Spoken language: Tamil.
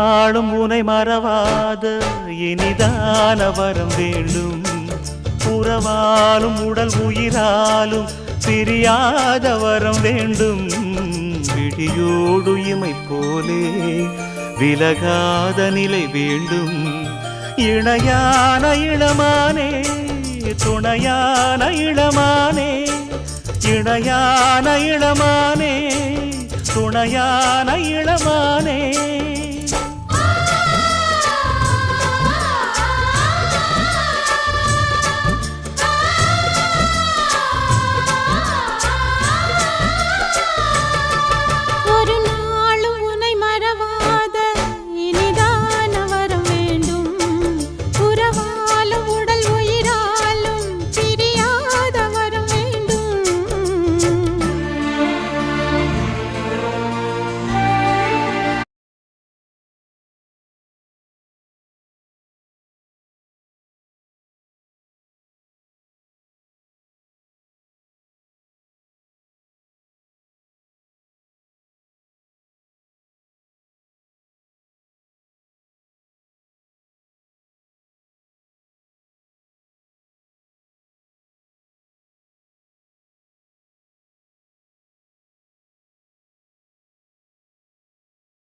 நாளும் உனை மறவாத இனிதான வரம் வேண்டும். உறவாலும் உடல் உயிராலும் பிரியாத வரம் வேண்டும். விழியோடு இமை போலே விலகாத நிலை வேண்டும். இணையான இளமானே துணையான இளமானே, இணையான இளமானே துணையான இளமானே.